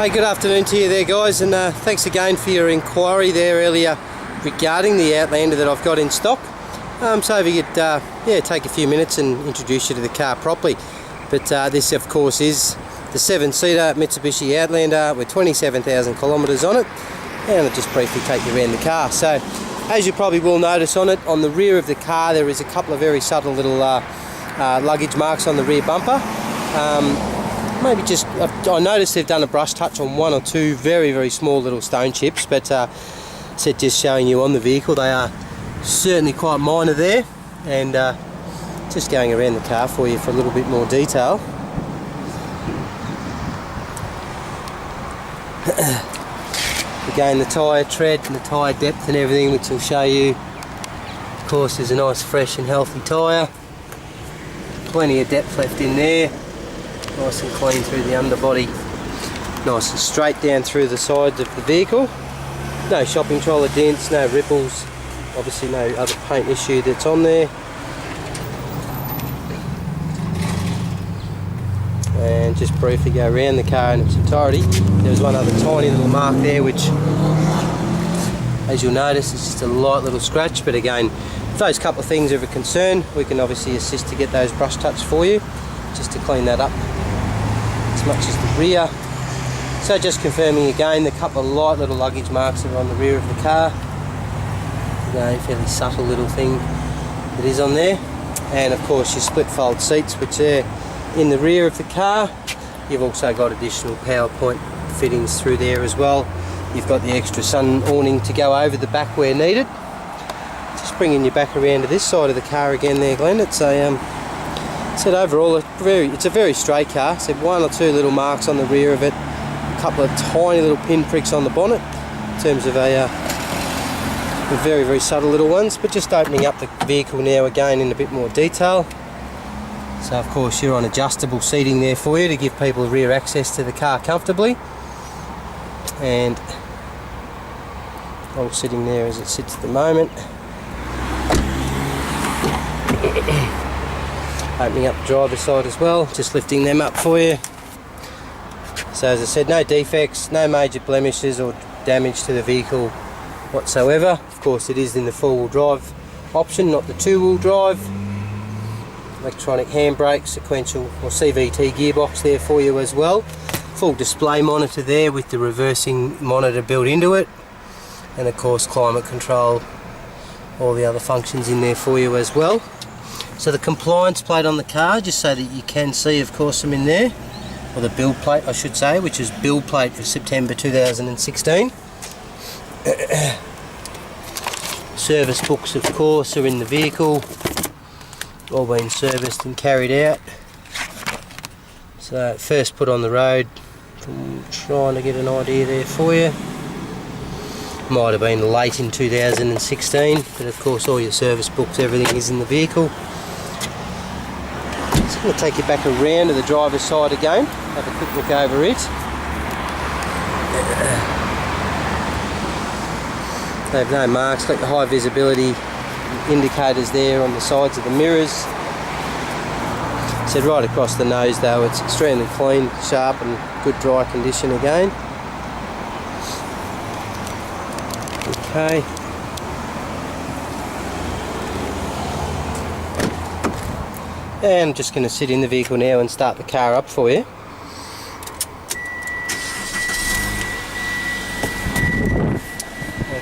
Hey, good afternoon to you there, guys, and thanks again for your inquiry there earlier regarding the Outlander that I've got in stock. So if you could take a few minutes and introduce you to the car properly. But this of course is the 7-seater Mitsubishi Outlander with 27,000 kilometres on it, and I'll just briefly take you around the car. So as you probably will notice on it, on the rear of the car there is a couple of very subtle little luggage marks on the rear bumper. I noticed they've done a brush touch on one or two very small little stone chips, but just showing you on the vehicle, they are certainly quite minor there. And just going around the car for you for a little bit more detail. Again, the tyre tread and the tyre depth and everything, which will show you, of course, there's a nice fresh and healthy tyre, plenty of depth left in there. Nice and clean through the underbody, nice and straight down through the sides of the vehicle. No shopping trolley dents, no ripples, obviously no other paint issue that's on there. And just briefly go around the car in its entirety. There was one other tiny little mark there, which, as you'll notice, is just a light little scratch, but again, if those couple of things are of a concern, we can obviously assist to get those brush touched for you, just to clean that up as much as the rear. So just confirming again, the couple of light little luggage marks that are on the rear of the car. Again, fairly subtle little thing that is on there. And of course your split fold seats, which are in the rear of the car. You've also got additional PowerPoint fittings through there as well. You've got the extra sun awning to go over the back where needed. Just bringing you back around to this side of the car again there, Glenn. It's said overall it's a very straight car. Said one or two little marks on the rear of it, a couple of tiny little pin pricks on the bonnet in terms of a very subtle little ones. But just opening up the vehicle now again in a bit more detail. So of course you're on adjustable seating there for you to give people rear access to the car comfortably, and all sitting there as it sits at the moment. Opening up the driver's side as well, just lifting them up for you. So as I said, no defects, no major blemishes or damage to the vehicle whatsoever. Of course it is in the 4-wheel drive option, not the 2-wheel drive. Electronic handbrake, sequential or CVT gearbox there for you as well. Full display monitor there with the reversing monitor built into it. And of course climate control, all the other functions in there for you as well. So the compliance plate on the car, just so that you can see, of course, them in there, or the build plate I should say, which is build plate for September 2016. Service books of course are in the vehicle, all been serviced and carried out. So first put on the road, I'm trying to get an idea there for you, might have been late in 2016, but of course all your service books, everything is in the vehicle. I'm going to take you back around to the driver's side again, have a quick look over it. They have no marks, like the high visibility indicators there on the sides of the mirrors. So right across the nose though, it's extremely clean, sharp and good dry condition again. Okay. And I'm just going to sit in the vehicle now and start the car up for you.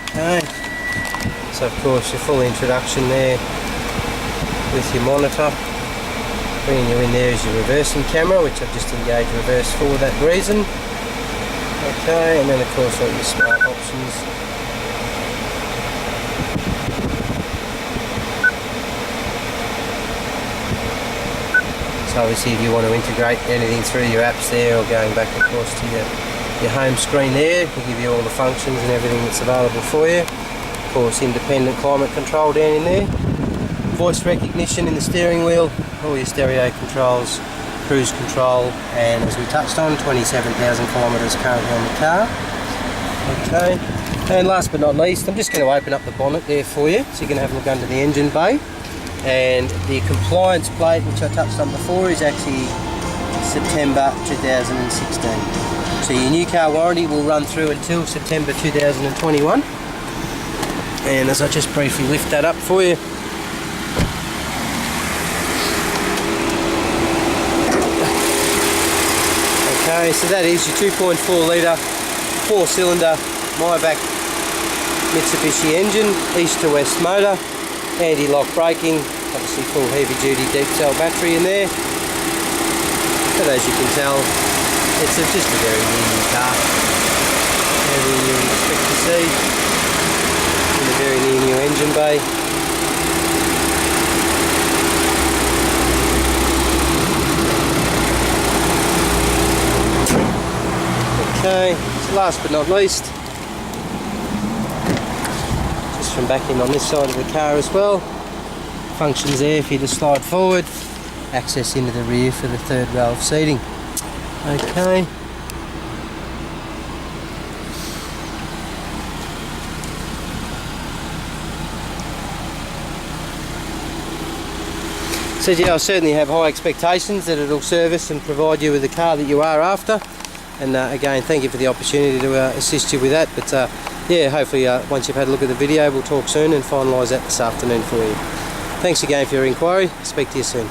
Okay, so of course your full introduction there with your monitor. Bringing you in there is your reversing camera, which I've just engaged reverse for that reason. Okay, and then of course all your smart options. So obviously if you want to integrate anything through your apps there, or going back of course to your home screen there, it will give you all the functions and everything that's available for you. Of course independent climate control down in there, voice recognition in the steering wheel, all your stereo controls, cruise control, and as we touched on, 27,000 kilometres currently on the car. Okay, and last but not least, I'm just going to open up the bonnet there for you so you can have a look under the engine bay. And the compliance plate, which I touched on before, is actually September 2016. So your new car warranty will run through until September 2021. And as I just briefly lift that up for you, okay, so that is your 2.4 litre 4-cylinder Maybach Mitsubishi engine, east to west motor, anti-lock braking, obviously full heavy duty deep cell battery in there. But as you can tell, it's just a very new car. Everything you would expect to see in a very new engine bay. Okay, so last but not least, just from back in on this side of the car as well, functions there for you to slide forward, access into the rear for the third row of seating. Okay. So yeah, I certainly have high expectations that it'll service and provide you with the car that you are after. And again, thank you for the opportunity to assist you with that. But yeah, hopefully once you've had a look at the video, we'll talk soon and finalise that this afternoon for you. Thanks again for your inquiry. Speak to you soon.